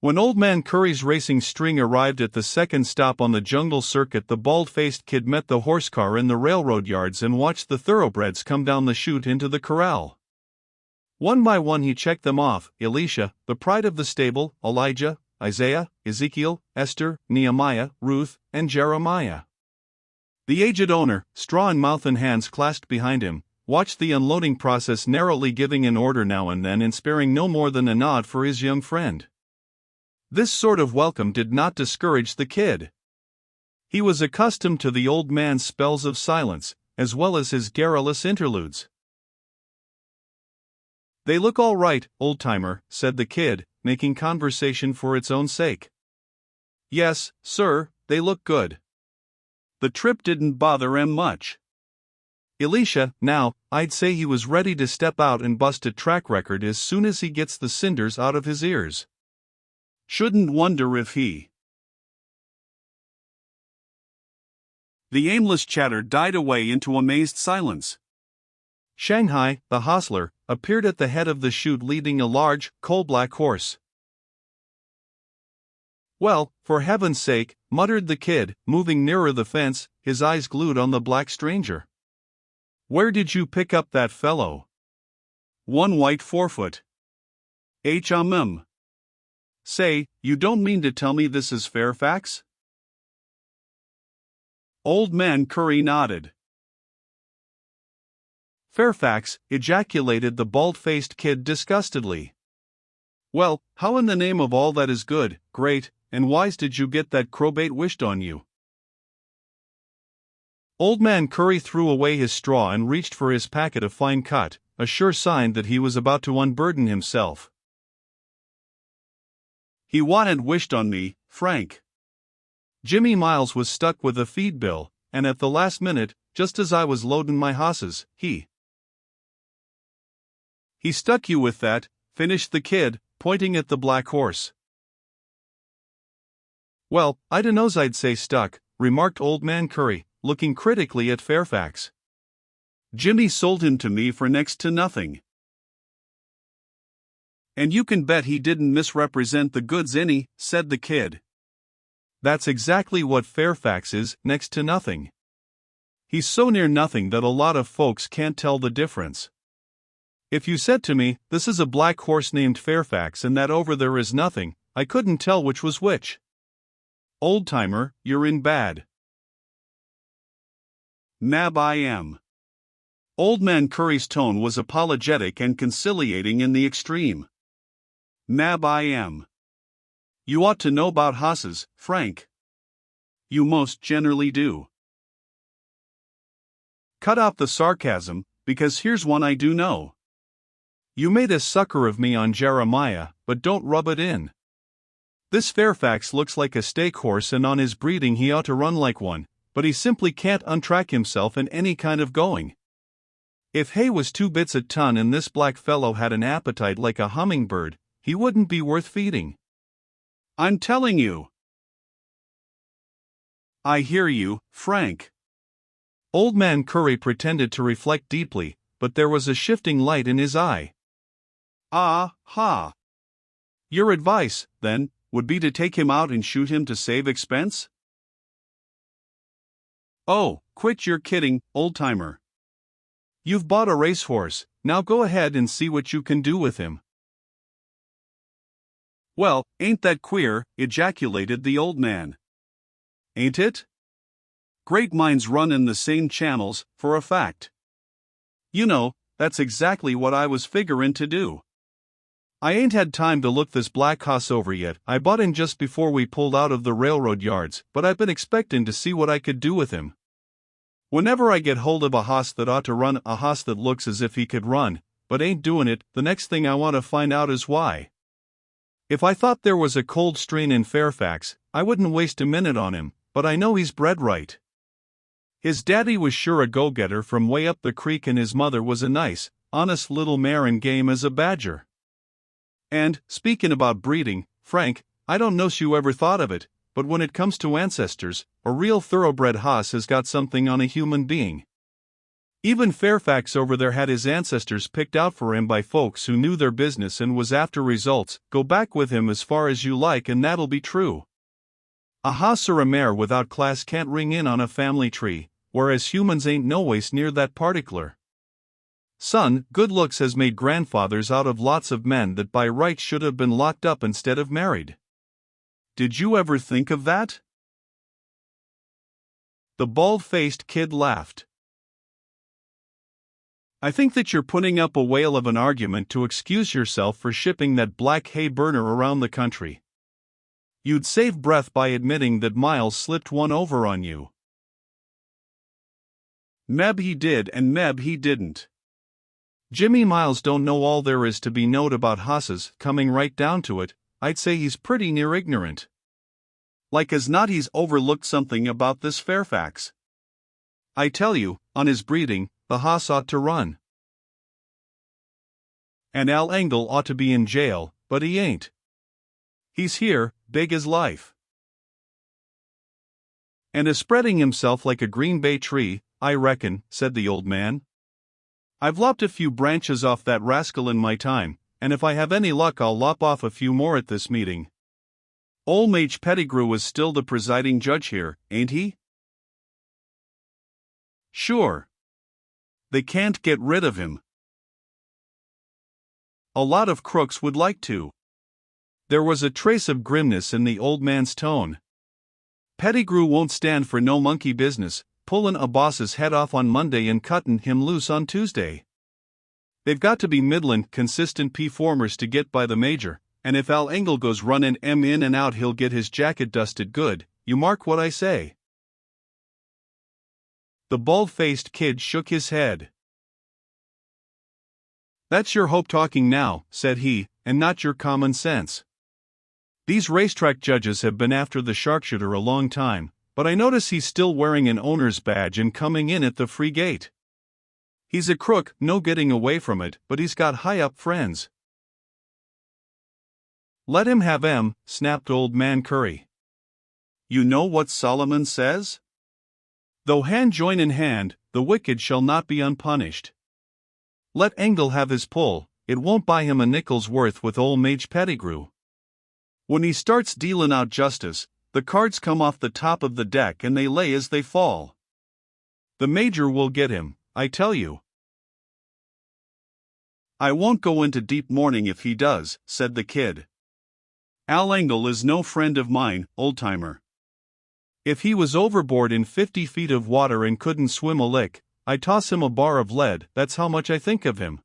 When Old Man Curry's racing string arrived at the second stop on the jungle circuit, the bald-faced kid met the horse car in the railroad yards and watched the thoroughbreds come down the chute into the corral. One by one he checked them off: Elisha, the pride of the stable; Elijah, Isaiah, Ezekiel, Esther, Nehemiah, Ruth, and Jeremiah. The aged owner, straw in mouth and hands clasped behind him, watched the unloading process, narrowly giving an order now and then and sparing no more than a nod for his young friend. This sort of welcome did not discourage the kid. He was accustomed to the old man's spells of silence, as well as his garrulous interludes. "They look all right, old-timer," said the kid, making conversation for its own sake. "Yes, sir, they look good. The trip didn't bother 'em much." Elisha, now, I'd say he was ready to step out and bust a track record as soon as he gets the cinders out of his ears. Shouldn't wonder if he... The aimless chatter died away into amazed silence. Shanghai, the hostler, appeared at the head of the chute leading a large, coal-black horse. "Well, for heaven's sake," muttered the kid, moving nearer the fence, his eyes glued on the black stranger. "Where did you pick up that fellow?" "One white forefoot. H.M. Say, you don't mean to tell me this is Fairfax?" Old Man Curry nodded. "Fairfax," ejaculated the bald-faced kid disgustedly. "Well, how in the name of all that is good, great, and wise did you get that crowbait wished on you?" Old Man Curry threw away his straw and reached for his packet of fine cut, a sure sign that he was about to unburden himself. "He wa'n't wished on me, Frank. Jimmy Miles was stuck with a feed bill, and at the last minute, just as I was loadin' my hosses, he stuck you with that," finished the kid, pointing at the black horse. "Well, I dunno's I'd say stuck," remarked Old Man Curry, looking critically at Fairfax. "Jimmy sold him to me for next to nothing. And you can bet he didn't misrepresent the goods any," said the kid. "That's exactly what Fairfax is, next to nothing. He's so near nothing that a lot of folks can't tell the difference. If you said to me, 'This is a black horse named Fairfax and that over there is nothing,' I couldn't tell which was which. Old-timer, you're in bad." "Nab I am." Old Man Curry's tone was apologetic and conciliating in the extreme. "Nab I am. You ought to know 'bout hosses, Frank. You most generally do. Cut out the sarcasm, because here's one I do know. You made a sucker of me on Jeremiah, but don't rub it in. This Fairfax looks like a stake horse, and on his breeding he ought to run like one, but he simply can't untrack himself in any kind of going. If hay was 2 bits a ton and this black fellow had an appetite like a hummingbird, he wouldn't be worth feeding. I'm telling you." "I hear you, Frank." Old Man Curry pretended to reflect deeply, but there was a shifting light in his eye. "Ah, ha. Your advice, then, would be to take him out and shoot him to save expense?" "Oh, quit your kidding, old-timer. You've bought a racehorse, now go ahead and see what you can do with him." "Well, ain't that queer?" ejaculated the old man. "Ain't it? Great minds run in the same channels, for a fact. You know, that's exactly what I was figurin' to do. I ain't had time to look this black hoss over yet. I bought him just before we pulled out of the railroad yards, but I've been expectin' to see what I could do with him. Whenever I get hold of a hoss that ought to run, a hoss that looks as if he could run, but ain't doin' it, the next thing I want to find out is why. If I thought there was a cold strain in Fairfax, I wouldn't waste a minute on him, but I know he's bred right. His daddy was sure a go-getter from way up the creek, and his mother was a nice, honest little mare and game as a badger. And, speakin' about breeding, Frank, I don't know's you ever thought of it, but when it comes to ancestors, a real thoroughbred hoss has got something on a human being. Even Fairfax over there had his ancestors picked out for him by folks who knew their business and was after results. Go back with him as far as you like and that'll be true. A hoss or a mare without class can't ring in on a family tree, whereas humans ain't noways near that particular. Son, good looks has made grandfathers out of lots of men that by rights should have been locked up instead of married. Did you ever think of that? The bald-faced kid laughed. I think that you're putting up a whale of an argument to excuse yourself for shipping that black hay burner around the country. You'd save breath by admitting that Miles slipped one over on you. Meb he did and meb he didn't. Jimmy Miles don't know all there is to be knowed about hosses. Coming right down to it, I'd say he's pretty near ignorant. Like as not he's overlooked something about this Fairfax. I tell you, on his breeding, the hoss ought to run. And Al Engel ought to be in jail, but he ain't. He's here, big as life. And is spreading himself like a Green Bay tree, I reckon, said the old man. I've lopped a few branches off that rascal in my time, and if I have any luck I'll lop off a few more at this meeting. Old Mage Pettigrew is still the presiding judge here, ain't he? Sure. They can't get rid of him. A lot of crooks would like to. There was a trace of grimness in the old man's tone. Pettigrew won't stand for no monkey business, pullin' a boss's head off on Monday and cuttin' him loose on Tuesday. They've got to be middlin', consistent performers to get by the major, and if Al Engel goes runnin' in and out he'll get his jacket dusted good, you mark what I say. The bald-faced kid shook his head. That's your hope talking now, said he, and not your common sense. These racetrack judges have been after the sharpshooter a long time, but I notice he's still wearing an owner's badge and coming in at the free gate. He's a crook, no getting away from it, but he's got high-up friends. Let him have 'em, snapped old man Curry. You know what Solomon says? Though hand join in hand, the wicked shall not be unpunished. Let Engel have his pull, it won't buy him a nickel's worth with old Mage Pettigrew. When he starts dealin' out justice, the cards come off the top of the deck and they lay as they fall. The major will get him, I tell you. I won't go into deep mourning if he does, said the kid. Al Engel is no friend of mine, old-timer. If he was overboard in 50 feet of water and couldn't swim a lick, I'd toss him a bar of lead, that's how much I think of him.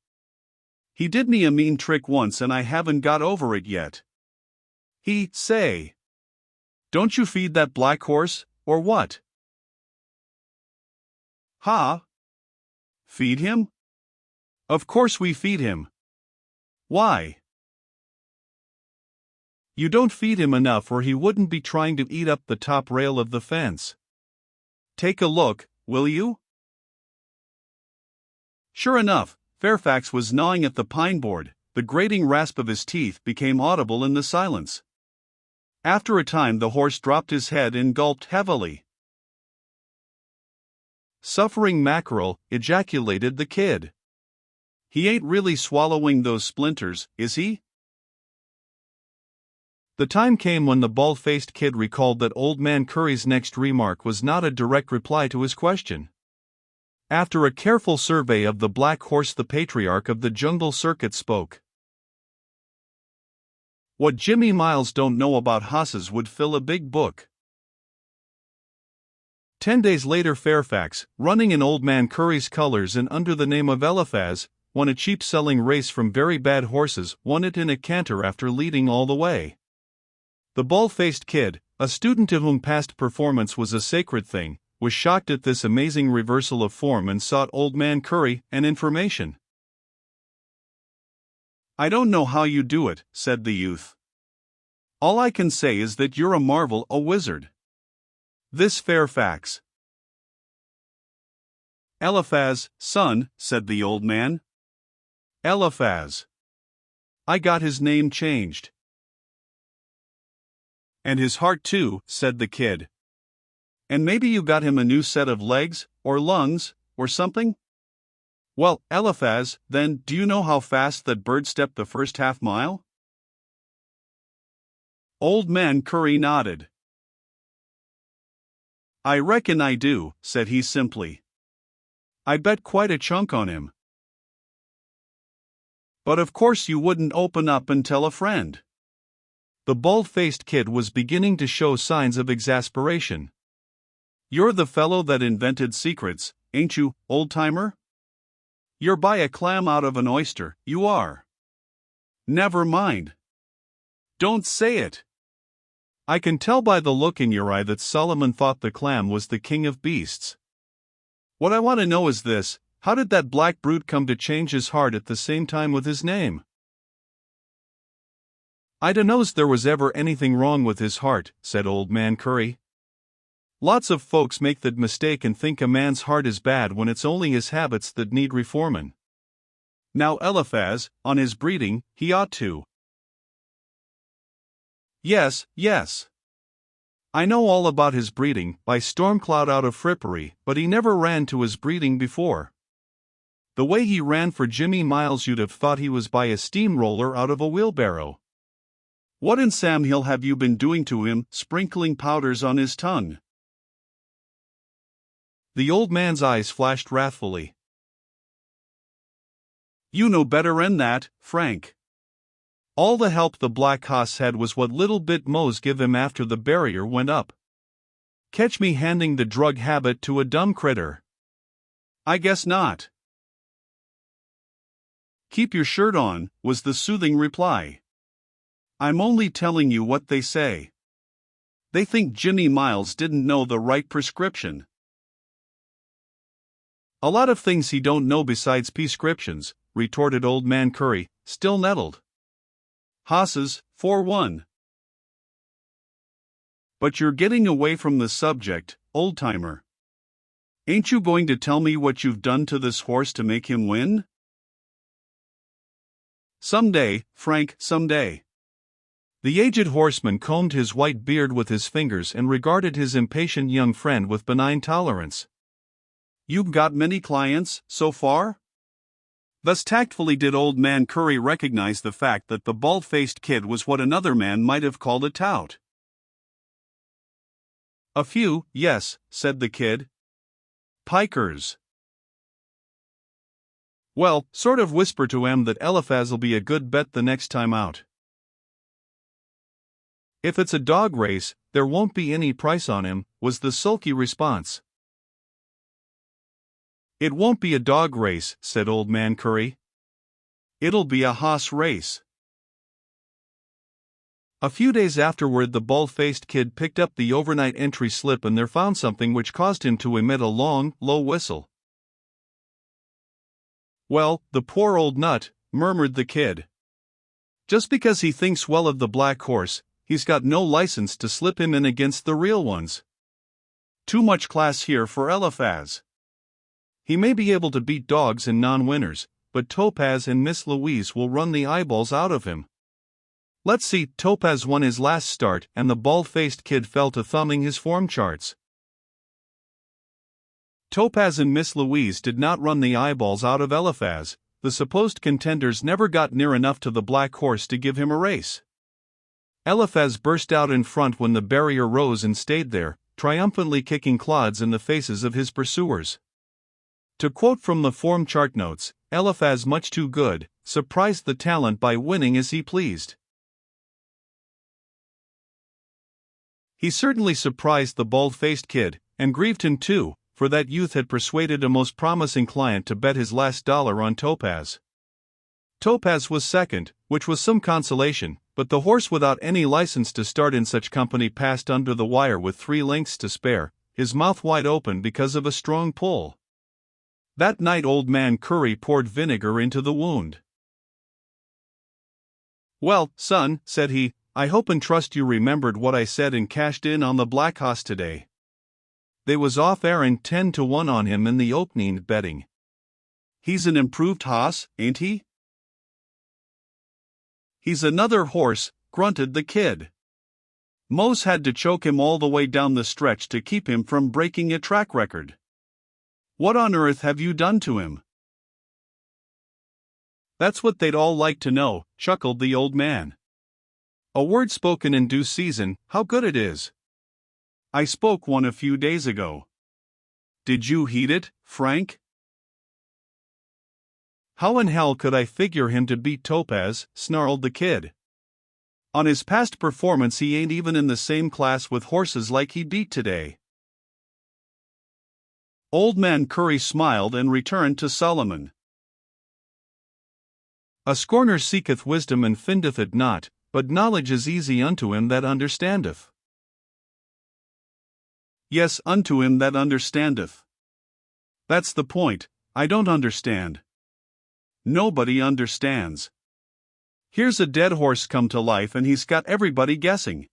He did me a mean trick once and I haven't got over it yet. Say. Don't you feed that black horse, or what? Ha? Feed him? Of course we feed him. Why? You don't feed him enough or he wouldn't be trying to eat up the top rail of the fence. Take a look, will you? Sure enough, Fairfax was gnawing at the pine board. The grating rasp of his teeth became audible in the silence. After a time the horse dropped his head and gulped heavily. Suffering mackerel, ejaculated the kid. He ain't really swallowing those splinters, is he? The time came when the bald-faced kid recalled that old man Curry's next remark was not a direct reply to his question. After a careful survey of the black horse, the patriarch of the jungle circuit spoke. What Jimmy Miles don't know about hosses would fill a big book. 10 days later, Fairfax, running in old man Curry's colors and under the name of Eliphaz, won a cheap-selling race from very bad horses, won it in a canter after leading all the way. The bald-faced kid, a student to whom past performance was a sacred thing, was shocked at this amazing reversal of form and sought old man Curry an information. I don't know how you do it, said the youth. All I can say is that you're a marvel, a wizard. This Fairfax. Eliphaz, son, said the old man. Eliphaz. I got his name changed. And his heart too, said the kid. And maybe you got him a new set of legs, or lungs, or something? Well, Eliphaz, then, do you know how fast that bird stepped the first half-mile? Old man Curry nodded. I reckon I do, said he simply. I bet quite a chunk on him. But of course you wouldn't open up and tell a friend. The bald-faced kid was beginning to show signs of exasperation. You're the fellow that invented secrets, ain't you, old-timer? You're by a clam out of an oyster, you are. Never mind. Don't say it. I can tell by the look in your eye that Solomon thought the clam was the king of beasts. What I want to know is this: how did that black brute come to change his heart at the same time with his name? I dunno's there was ever anything wrong with his heart, said Old Man Curry. Lots of folks make that mistake and think a man's heart is bad when it's only his habits that need reformin'. Now Eliphaz, on his breeding, he ought to. Yes. I know all about his breeding, by Stormcloud out of Frippery, but he never ran to his breeding before. The way he ran for Jimmy Miles you'd have thought he was by a steamroller out of a wheelbarrow. What in Sam Hill have you been doing to him, sprinkling powders on his tongue? The old man's eyes flashed wrathfully. You know better'n that, Frank. All the help the black hoss had was what little bit Mose give him after the barrier went up. Catch me handing the drug habit to a dumb critter. I guess not. Keep your shirt on, was the soothing reply. I'm only telling you what they say. They think Jimmy Miles didn't know the right prescription. A lot of things he don't know besides prescriptions, retorted Old Man Curry, still nettled. Hosses, for one. But you're getting away from the subject, old-timer. Ain't you going to tell me what you've done to this horse to make him win? Someday, Frank, someday. The aged horseman combed his white beard with his fingers and regarded his impatient young friend with benign tolerance. You've got many clients, so far? Thus tactfully did Old Man Curry recognize the fact that the bald-faced kid was what another man might have called a tout. A few, yes, said the kid. Pikers. Well, sort of whisper to 'em that Eliphaz'll be a good bet the next time out. If it's a dog race, there won't be any price on him, was the sulky response. It won't be a dog race, said Old Man Curry. It'll be a hoss race. A few days afterward the bald-faced kid picked up the overnight entry slip and there found something which caused him to emit a long, low whistle. Well, the poor old nut, murmured the kid. Just because he thinks well of the black horse, he's got no license to slip him in against the real ones. Too much class here for Eliphaz. He may be able to beat dogs and non-winners, but Topaz and Miss Louise will run the eyeballs out of him. Let's see, Topaz won his last start and the bald-faced kid fell to thumbing his form charts. Topaz and Miss Louise did not run the eyeballs out of Eliphaz. The supposed contenders never got near enough to the black horse to give him a race. Eliphaz burst out in front when the barrier rose and stayed there, triumphantly kicking clods in the faces of his pursuers. To quote from the form chart notes, Eliphaz much too good, surprised the talent by winning as he pleased. He certainly surprised the bald-faced kid, and grieved him too, for that youth had persuaded a most promising client to bet his last dollar on Topaz. Topaz was second, which was some consolation, but the horse without any license to start in such company passed under the wire with 3 lengths to spare, his mouth wide open because of a strong pull. That night Old Man Curry poured vinegar into the wound. Well, son, said he, I hope and trust you remembered what I said and cashed in on the black hoss today. They was off Aaron 10-1 on him in the opening betting. He's an improved hoss, ain't he? He's another horse, grunted the kid. Mose had to choke him all the way down the stretch to keep him from breaking a track record. What on earth have you done to him? That's what they'd all like to know, chuckled the old man. A word spoken in due season, how good it is. I spoke one a few days ago. Did you heed it, Frank? How in hell could I figure him to beat Topaz, snarled the kid. On his past performance he ain't even in the same class with horses like he beat today. Old Man Curry smiled and returned to Solomon. A scorner seeketh wisdom and findeth it not, but knowledge is easy unto him that understandeth. Yes, unto him that understandeth. That's the point, I don't understand. Nobody understands. Here's a dead horse come to life and he's got everybody guessing.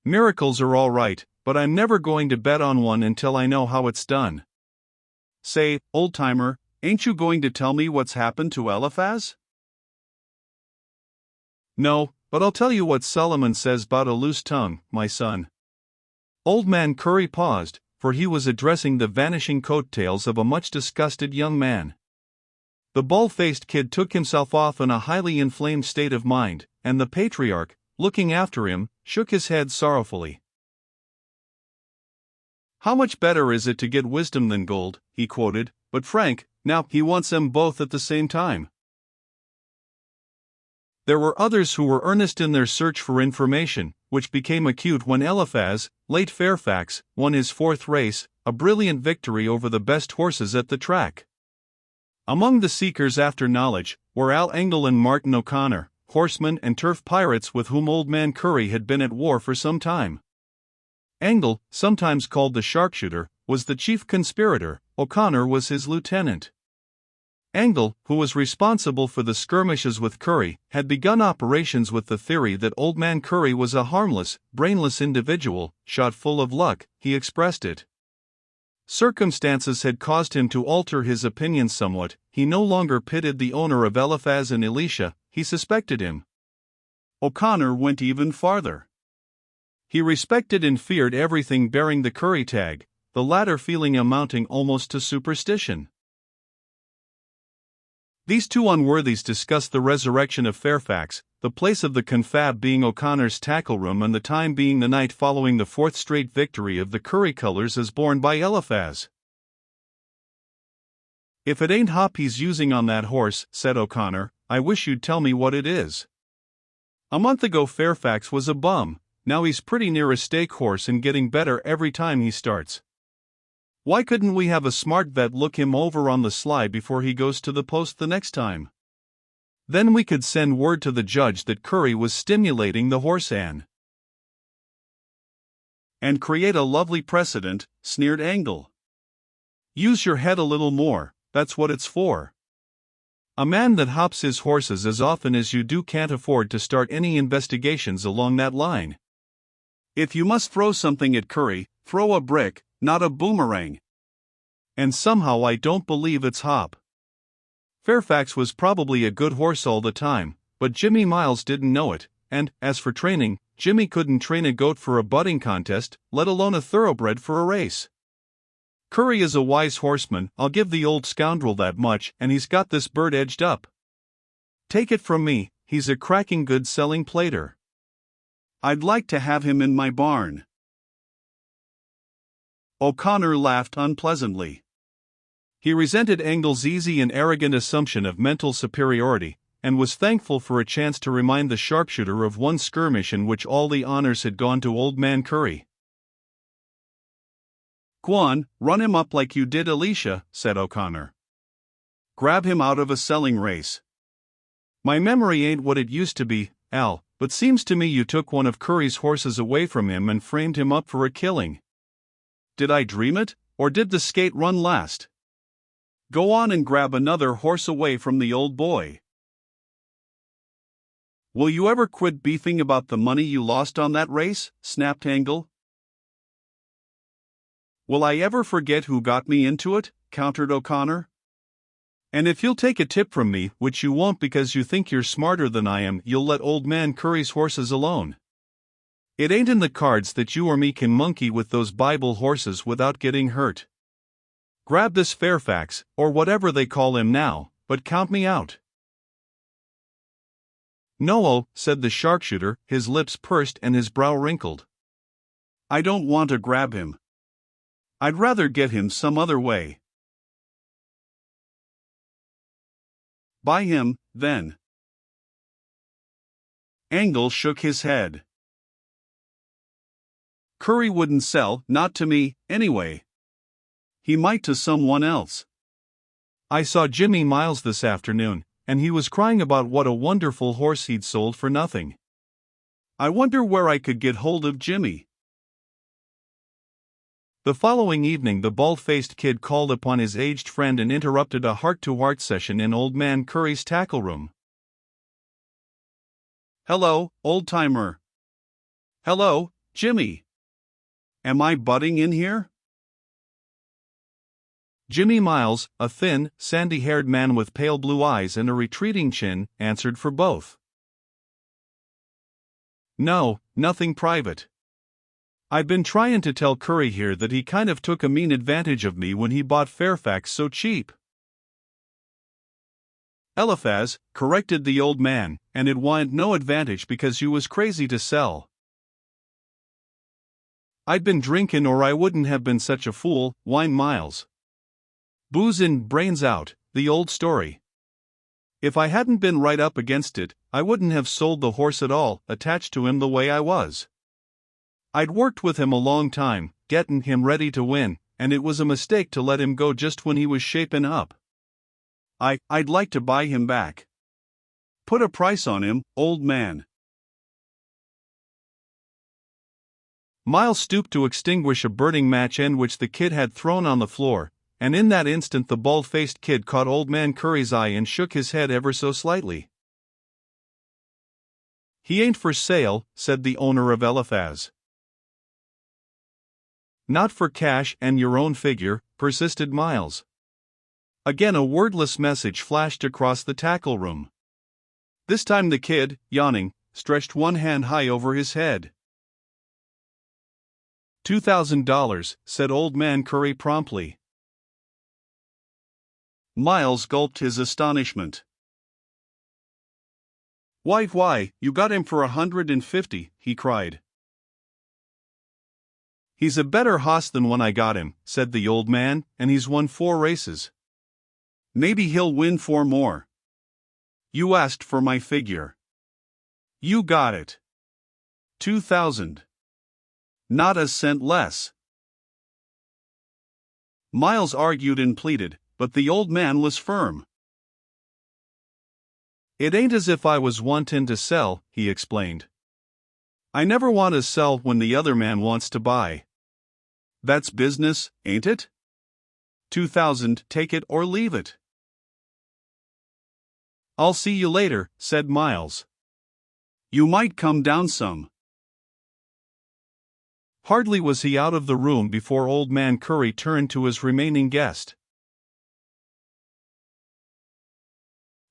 Miracles are all right, but I'm never going to bet on one until I know how it's done. Say, old-timer, ain't you going to tell me what's happened to Eliphaz? No, but I'll tell you what Solomon says 'bout a loose tongue, my son. Old Man Curry paused, for he was addressing the vanishing coattails of a much disgusted young man. The bald-faced kid took himself off in a highly inflamed state of mind, and the patriarch, looking after him, shook his head sorrowfully. How much better is it to get wisdom than gold, he quoted, but Frank, now, he wants them both at the same time. There were others who were earnest in their search for information, which became acute when Eliphaz, late Fairfax, won his fourth race, a brilliant victory over the best horses at the track. Among the seekers after knowledge were Al Engle and Martin O'Connor, horsemen and turf pirates with whom Old Man Curry had been at war for some time. Engle, sometimes called the sharpshooter, was the chief conspirator, O'Connor was his lieutenant. Engle, who was responsible for the skirmishes with Curry, had begun operations with the theory that Old Man Curry was a harmless, brainless individual, shot full of luck, he expressed it. Circumstances had caused him to alter his opinion somewhat, he no longer pitied the owner of Eliphaz and Elisha, he suspected him. O'Connor went even farther. He respected and feared everything bearing the Curry tag, the latter feeling amounting almost to superstition. These two unworthies discussed the resurrection of Fairfax, the place of the confab being O'Connor's tackle room and the time being the night following the fourth straight victory of the Curry colors as borne by Eliphaz. If it ain't hop he's using on that horse, said O'Connor, I wish you'd tell me what it is. A month ago Fairfax was a bum, now he's pretty near a stake horse and getting better every time he starts. Why couldn't we have a smart vet look him over on the sly before he goes to the post the next time? Then we could send word to the judge that Curry was stimulating the horse and create a lovely precedent, sneered Engle. Use your head a little more, that's what it's for. A man that hops his horses as often as you do can't afford to start any investigations along that line. If you must throw something at Curry, throw a brick, not a boomerang. And somehow I don't believe it's hop. Fairfax was probably a good horse all the time, but Jimmy Miles didn't know it, and, as for training, Jimmy couldn't train a goat for a butting contest, let alone a thoroughbred for a race. Curry is a wise horseman, I'll give the old scoundrel that much, and he's got this bird edged up. Take it from me, he's a cracking good selling plater. I'd like to have him in my barn. O'Connor laughed unpleasantly. He resented Engle's easy and arrogant assumption of mental superiority, and was thankful for a chance to remind the sharpshooter of one skirmish in which all the honors had gone to Old Man Curry. Go on, run him up like you did Elisha, said O'Connor. Grab him out of a selling race. My memory ain't what it used to be, Al, but seems to me you took one of Curry's horses away from him and framed him up for a killing. Did I dream it, or did the skate run last? Go on and grab another horse away from the old boy. Will you ever quit beefing about the money you lost on that race? Snapped Engle. Will I ever forget who got me into it? Countered O'Connor. And if you'll take a tip from me, which you won't because you think you're smarter than I am, you'll let Old Man Curry's horses alone. It ain't in the cards that you or me can monkey with those Bible horses without getting hurt. Grab this Fairfax, or whatever they call him now, but count me out. "No," said the sharpshooter, his lips pursed and his brow wrinkled. "I don't want to grab him. I'd rather get him some other way." "Buy him, then." Angle shook his head. "Curry wouldn't sell, not to me, anyway. He might to someone else." "I saw Jimmy Miles this afternoon, and he was crying about what a wonderful horse he'd sold for nothing." "I wonder where I could get hold of Jimmy." The following evening the bald-faced kid called upon his aged friend and interrupted a heart-to-heart session in Old Man Curry's tackle room. "Hello, old-timer." "Hello, Jimmy. Am I butting in here?" Jimmy Miles, a thin, sandy-haired man with pale blue eyes and a retreating chin, answered for both. "No, nothing private. I've been trying to tell Curry here that he kind of took a mean advantage of me when he bought Fairfax so cheap." "Eliphaz," corrected the old man, "and it wa'n't no advantage because you was crazy to sell." "I'd been drinking or I wouldn't have been such a fool," whined Miles. "Booze in, brains out, the old story. If I hadn't been right up against it, I wouldn't have sold the horse at all, attached to him the way I was. I'd worked with him a long time, gettin' him ready to win, and it was a mistake to let him go just when he was shaping up. I'd like to buy him back. Put a price on him, old man." Miles stooped to extinguish a burning match end which the kid had thrown on the floor, and in that instant the bald-faced kid caught Old Man Curry's eye and shook his head ever so slightly. "He ain't for sale," said the owner of Eliphaz. "Not for cash and your own figure," persisted Miles. Again a wordless message flashed across the tackle room. This time the kid, yawning, stretched one hand high over his head. $2,000, said Old Man Curry promptly. Miles gulped his astonishment. Why, you got him for 150, he cried. "He's a better hoss than when I got him," said the old man, "and he's won 4 races. Maybe he'll win 4 more. You asked for my figure. You got it. 2,000. Not a cent less." Miles argued and pleaded, but the old man was firm. "It ain't as if I was wantin' to sell," he explained. "I never want to sell when the other man wants to buy. That's business, ain't it? 2,000, take it or leave it." "I'll see you later," said Miles. "You might come down some." Hardly was he out of the room before Old Man Curry turned to his remaining guest.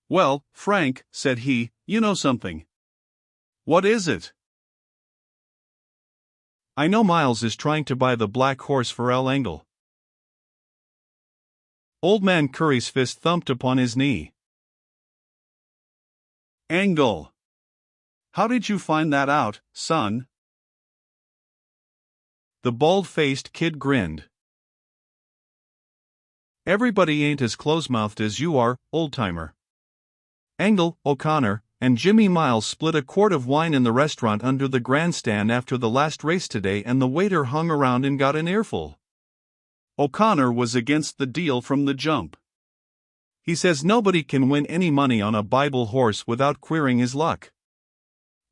"Well, Frank," said he, "you know something." "What is it?" "I know Miles is trying to buy the black horse for El Engel." Old Man Curry's fist thumped upon his knee. "Engel! How did you find that out, son?" The bald-faced kid grinned. "Everybody ain't as close-mouthed as you are, old-timer. Engel, O'Connor, and Jimmy Miles split a quart of wine in the restaurant under the grandstand after the last race today, and the waiter hung around and got an earful. O'Connor was against the deal from the jump. He says nobody can win any money on a Bible horse without queering his luck.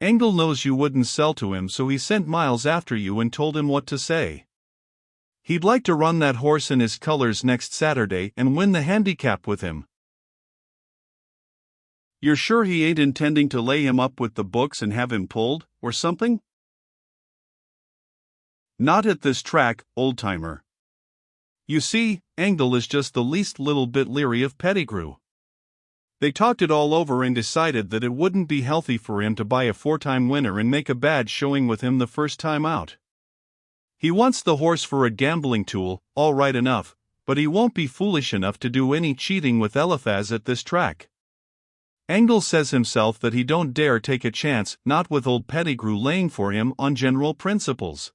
Engel knows you wouldn't sell to him, so he sent Miles after you and told him what to say. He'd like to run that horse in his colors next Saturday and win the handicap with him." "You're sure he ain't intending to lay him up with the books and have him pulled, or something?" "Not at this track, old-timer. You see, Engel is just the least little bit leery of Pettigrew. They talked it all over and decided that it wouldn't be healthy for him to buy a 4-time winner and make a bad showing with him the first time out. He wants the horse for a gambling tool, all right enough, but he won't be foolish enough to do any cheating with Eliphaz at this track. Angle says himself that he don't dare take a chance, not with old Pettigrew laying for him on general principles.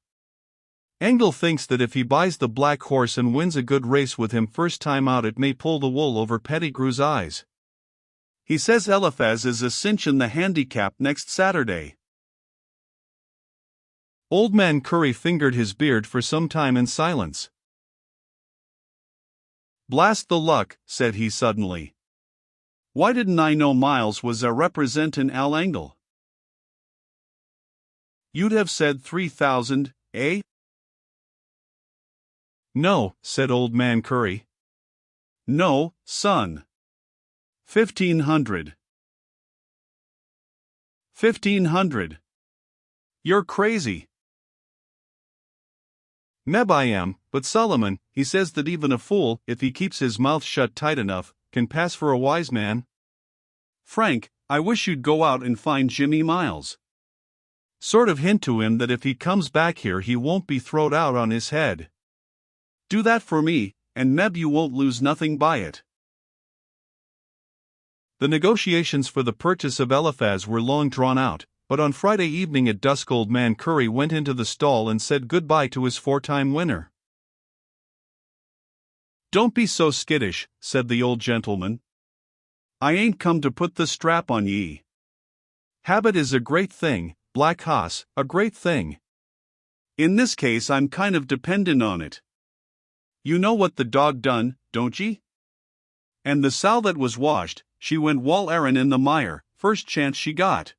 Angle thinks that if he buys the black horse and wins a good race with him first time out, it may pull the wool over Pettigrew's eyes. He says Eliphaz is a cinch in the handicap next Saturday. Old Man Curry fingered his beard for some time in silence. "Blast the luck," said he suddenly. "Why didn't I know Miles was a representin' Al Angle? You'd have said 3,000, eh?" "No," said Old Man Curry. "No, son. 1,500. 1,500. You're crazy." "Meb I am, but Solomon, he says that even a fool, if he keeps his mouth shut tight enough, can pass for a wise man." "Frank, I wish you'd go out and find Jimmy Miles. Sort of hint to him that if he comes back here he won't be throwed out on his head. Do that for me, and Meb you won't lose nothing by it." The negotiations for the purchase of Eliphaz were long drawn out, but on Friday evening at dusk Old Man Curry went into the stall and said goodbye to his four-time winner. "Don't be so skittish," said the old gentleman. "I ain't come to put the strap on ye. Habit is a great thing, Black Hoss, a great thing. In this case I'm kind of dependent on it. You know what the dog done, don't ye? And the sow that was washed, she went wall Aaron in the mire, first chance she got."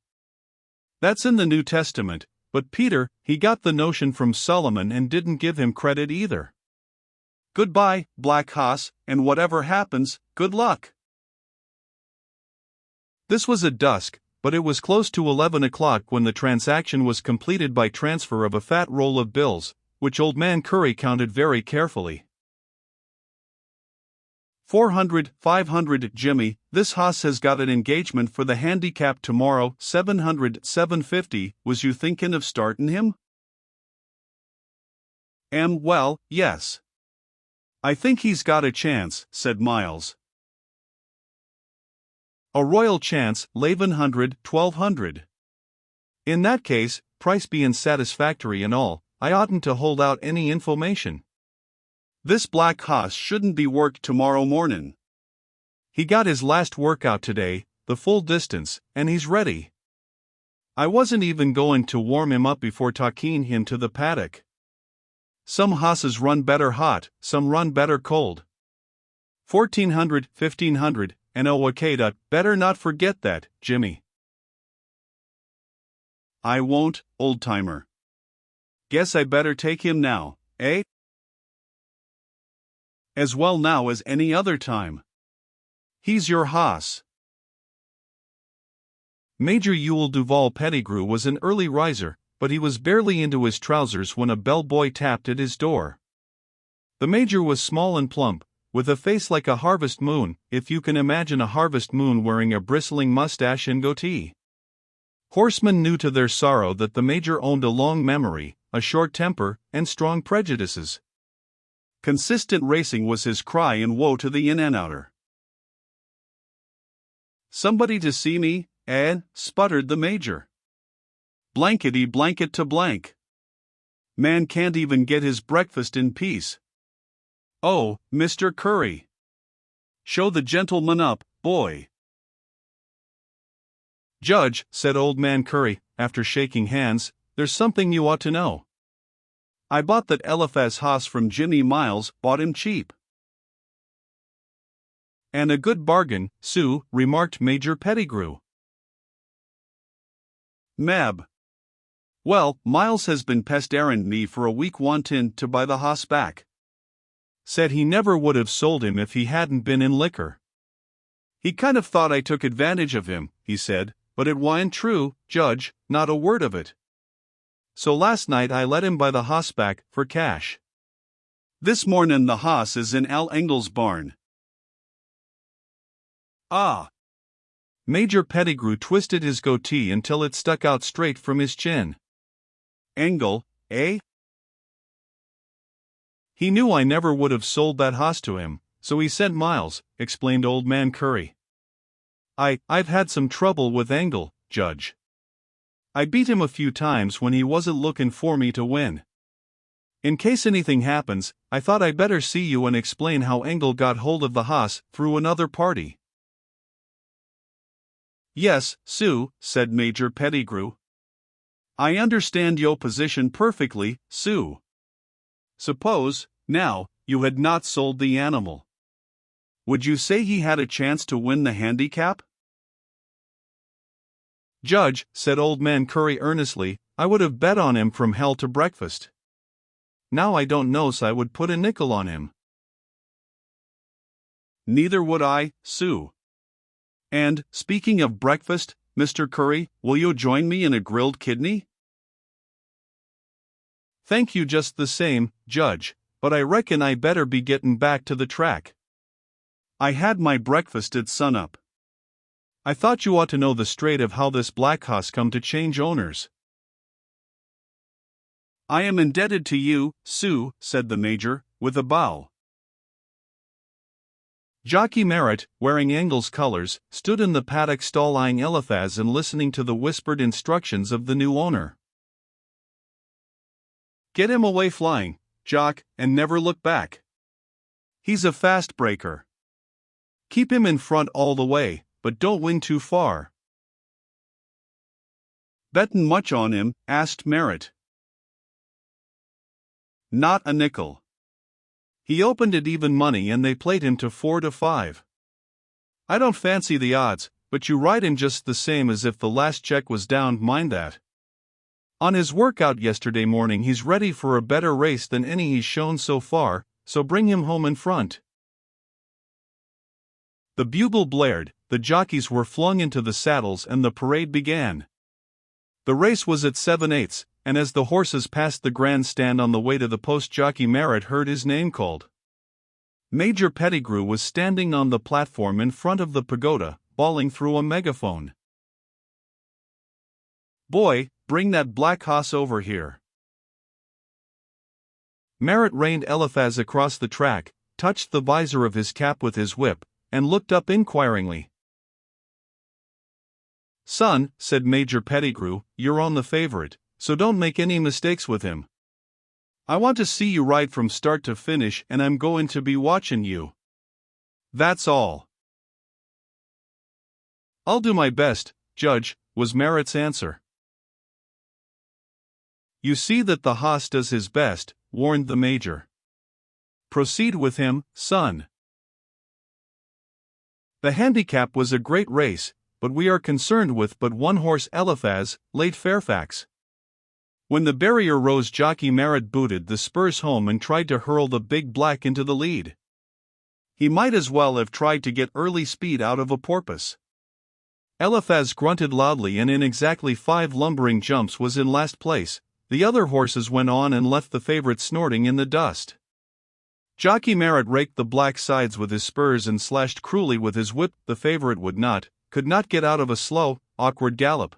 That's in the New Testament, but Peter, he got the notion from Solomon and didn't give him credit either. "Goodbye, Black Hoss, and whatever happens, good luck." This was at dusk, but it was close to 11 o'clock when the transaction was completed by transfer of a fat roll of bills, which Old Man Curry counted very carefully. 400, 500, Jimmy, this hoss has got an engagement for the handicap tomorrow, 700, 750, was you thinkin' of startin' him? Well, yes. I think he's got a chance, said Miles. A royal chance, 1100, 1200. In that case, price bein' satisfactory and all, I oughtn't to hold out any information. This black hoss shouldn't be worked tomorrow mornin'. He got his last workout today, the full distance, and he's ready. I wasn't even going to warm him up before taking him to the paddock. Some hosses run better hot, some run better cold. 1400, 1500, and Wakeda, better not forget that, Jimmy. I won't, old-timer. Guess I better take him now, eh? As well now as any other time. He's your hoss. Major Ewell Duval Pettigrew was an early riser, but he was barely into his trousers when a bellboy tapped at his door. The major was small and plump, with a face like a harvest moon, if you can imagine a harvest moon wearing a bristling mustache and goatee. Horsemen knew to their sorrow that the major owned a long memory, a short temper, and strong prejudices. Consistent racing was his cry and woe to the in-and-outer. Somebody to see me, sputtered the major. Blankety blanket to blank. Man can't even get his breakfast in peace. Oh, Mr. Curry. Show the gentleman up, boy. Judge, said Old Man Curry, after shaking hands, there's something you ought to know. I bought that Eliphaz hoss from Jimmy Miles, bought him cheap. And a good bargain, Sue, remarked Major Pettigrew. Mab. Well, Miles has been pesterin' me for a week wantin' to buy the hoss back. Said he never would have sold him if he hadn't been in liquor. He kind of thought I took advantage of him, he said, but it wa'n't true, Judge, not a word of it. So last night I let him buy the hoss back, for cash. This mornin' the hoss is in Al Angle's barn. Ah! Major Pettigrew twisted his goatee until it stuck out straight from his chin. Angle, eh? He knew I never would have sold that hoss to him, so he sent Miles, explained Old Man Curry. I've had some trouble with Angle, Judge. I beat him a few times when he wasn't looking for me to win. In case anything happens, I thought I'd better see you and explain how Angle got hold of the hoss through another party." "Yes, Sue," said Major Pettigrew. "I understand your position perfectly, Sue. Suppose, now, you had not sold the animal. Would you say he had a chance to win the handicap?" "Judge," said Old Man Curry earnestly, "I would have bet on him from hell to breakfast. Now I don't know's I would put a nickel on him." "Neither would I, Sue. And, speaking of breakfast, Mr. Curry, will you join me in a grilled kidney?" "Thank you just the same, Judge, but I reckon I better be getting back to the track. I had my breakfast at sunup." I thought you ought to know the straight of how this black hoss come to change owners." "I am indebted to you, Sue," said the Major, with a bow. Jockey Merritt, wearing Angle's colors, stood in the paddock stall eyeing Eliphaz and listening to the whispered instructions of the new owner. "Get him away flying, Jock, and never look back. He's a fast breaker. Keep him in front all the way, but don't win too far." "Bettin' much on him?" asked Merritt. "Not a nickel. He opened at even money and they played him to 4-5. I don't fancy the odds, but you ride him just the same as if the last check was down, mind that. On his workout yesterday morning he's ready for a better race than any he's shown so far, so bring him home in front." The bugle blared, the jockeys were flung into the saddles and the parade began. The race was at 7/8, and as the horses passed the grandstand on the way to the post, Jockey Merritt heard his name called. Major Pettigrew was standing on the platform in front of the pagoda, bawling through a megaphone. "Boy, bring that black hoss over here." Merritt reined Eliphaz across the track, touched the visor of his cap with his whip, and looked up inquiringly. "Son," said Major Pettigrew, "you're on the favorite, so don't make any mistakes with him. I want to see you ride from start to finish and I'm going to be watching you. That's all." "I'll do my best, Judge," was Merritt's answer. "You see that the hoss does his best," warned the Major. "Proceed with him, son." The handicap was a great race, but we are concerned with but one horse, Eliphaz, late Fairfax. When the barrier rose, Jockey Merritt booted the spurs home and tried to hurl the big black into the lead. He might as well have tried to get early speed out of a porpoise. Eliphaz grunted loudly and in exactly 5 lumbering jumps was in last place. The other horses went on and left the favorite snorting in the dust. Jockey Merritt raked the black sides with his spurs and slashed cruelly with his whip. The favorite could not get out of a slow, awkward gallop.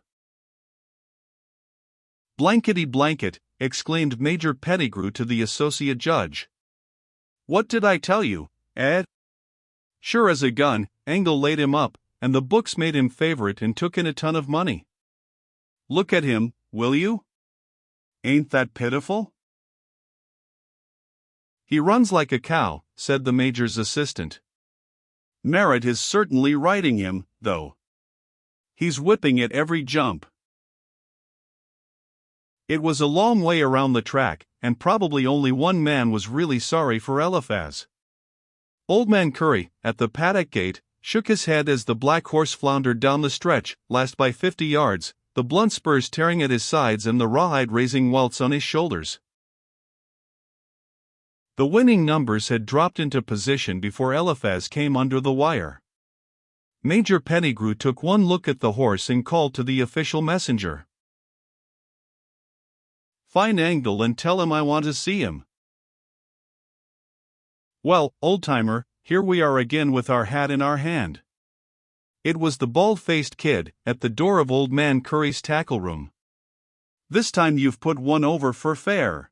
"Blankety blanket," exclaimed Major Pettigrew to the associate judge. "What did I tell you, Ed? Sure as a gun, Angle laid him up, and the books made him favorite and took in a ton of money. Look at him, will you? Ain't that pitiful?" "He runs like a cow," said the Major's assistant. "Merritt is certainly riding him, though. He's whipping at every jump." It was a long way around the track, and probably only one man was really sorry for Eliphaz. Old Man Curry, at the paddock gate, shook his head as the black horse floundered down the stretch, last by 50 yards, the blunt spurs tearing at his sides and the rawhide raising welts on his shoulders. The winning numbers had dropped into position before Eliphaz came under the wire. Major Pettigrew took one look at the horse and called to the official messenger. "Find Angle and tell him I want to see him." Well, old-timer, here we are again with our hat in our hand. It was the bald-faced kid, at the door of Old Man Curry's tackle room. "This time you've put one over for fair."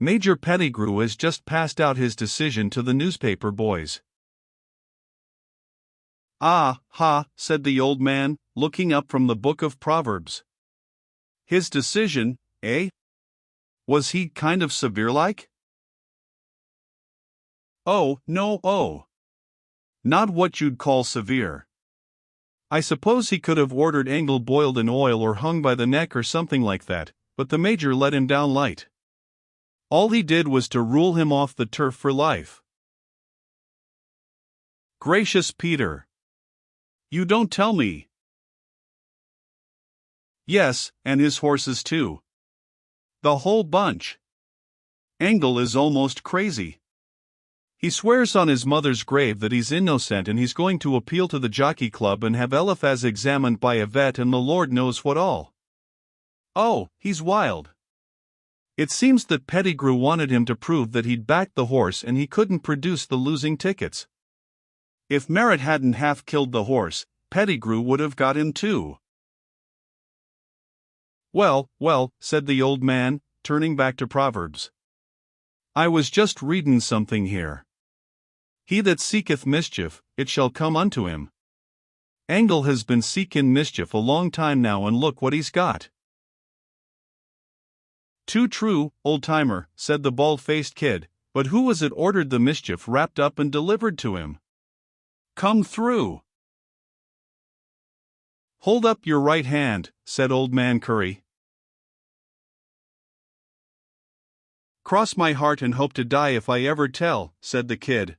Major Pettigrew has just passed out his decision to the newspaper boys. Ah, ha, said the old man, looking up from the book of Proverbs. His decision, eh? Was he kind of severe-like? Oh, no, oh. Not what you'd call severe. I suppose he could have ordered Angle boiled in oil or hung by the neck or something like that, but the major let him down light. All he did was to rule him off the turf for life. Gracious Peter! You don't tell me! Yes, and his horses too. The whole bunch. Angle is almost crazy. He swears on his mother's grave that he's innocent and he's going to appeal to the jockey club and have Eliphaz examined by a vet and the Lord knows what all. Oh, he's wild. It seems that Pettigrew wanted him to prove that he'd backed the horse and he couldn't produce the losing tickets. If Merritt hadn't half killed the horse, Pettigrew would have got him too. Well, well, said the old man, turning back to Proverbs. I was just readin' something here. He that seeketh mischief, it shall come unto him. Angle has been seekin' mischief a long time now and look what he's got. Too true, old-timer, said the bald-faced kid, but who was it ordered the mischief wrapped up and delivered to him? Come through. Hold up your right hand, said Old Man Curry. Cross my heart and hope to die if I ever tell, said the kid.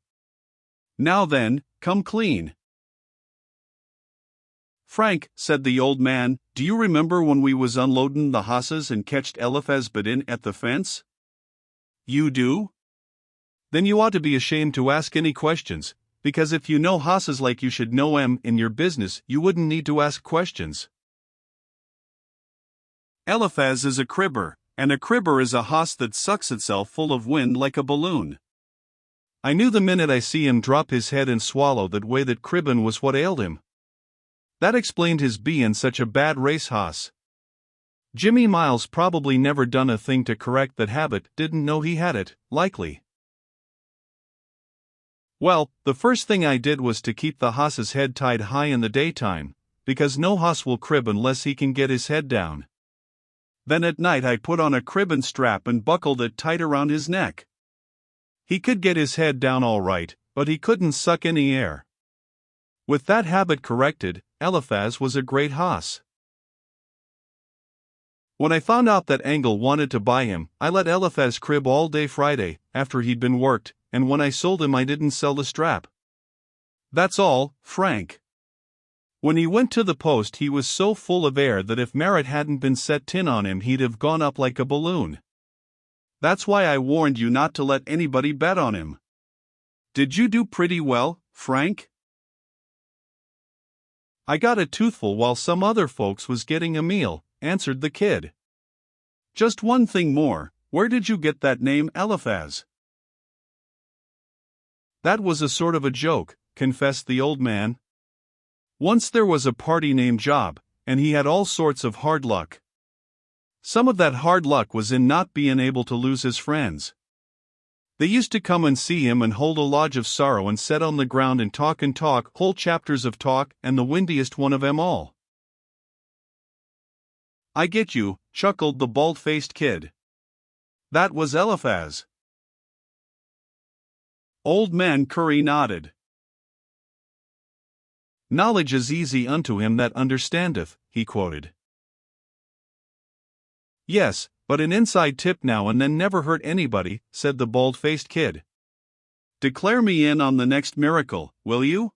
Now then, come clean. Frank, said the old man, do you remember when we was unloadin' the hosses and catched Eliphaz Bedin at the fence? You do? Then you ought to be ashamed to ask any questions, because if you know hosses like you should know 'em in your business, you wouldn't need to ask questions. Eliphaz is a cribber, and a cribber is a hoss that sucks itself full of wind like a balloon. I knew the minute I see him drop his head and swallow that way that cribbin' was what ailed him. That explained his bein' such a bad race hoss. Jimmy Miles probably never done a thing to correct that habit, didn't know he had it, likely. Well, the first thing I did was to keep the hoss's head tied high in the daytime, because no hoss will crib unless he can get his head down. Then at night I put on a cribbin' strap and buckled it tight around his neck. He could get his head down all right, but he couldn't suck any air. With that habit corrected, Eliphaz was a great hoss. When I found out that Angle wanted to buy him, I let Eliphaz crib all day Friday, after he'd been worked, and when I sold him I didn't sell the strap. That's all, Frank. When he went to the post he was so full of air that if Merritt hadn't been set tin on him he'd have gone up like a balloon. That's why I warned you not to let anybody bet on him. Did you do pretty well, Frank? I got a toothful while some other folks was getting a meal, answered the kid. Just one thing more, where did you get that name Eliphaz? That was a sort of a joke, confessed the old man. Once there was a party named Job, and he had all sorts of hard luck. Some of that hard luck was in not being able to lose his friends. They used to come and see him and hold a lodge of sorrow and set on the ground and talk, whole chapters of talk, and the windiest one of 'em all. I get you, chuckled the bald-faced kid. That was Eliphaz. Old Man Curry nodded. Knowledge is easy unto him that understandeth, he quoted. Yes, but an inside tip now and then never hurt anybody, said the bald-faced kid. Declare me in on the next miracle, will you?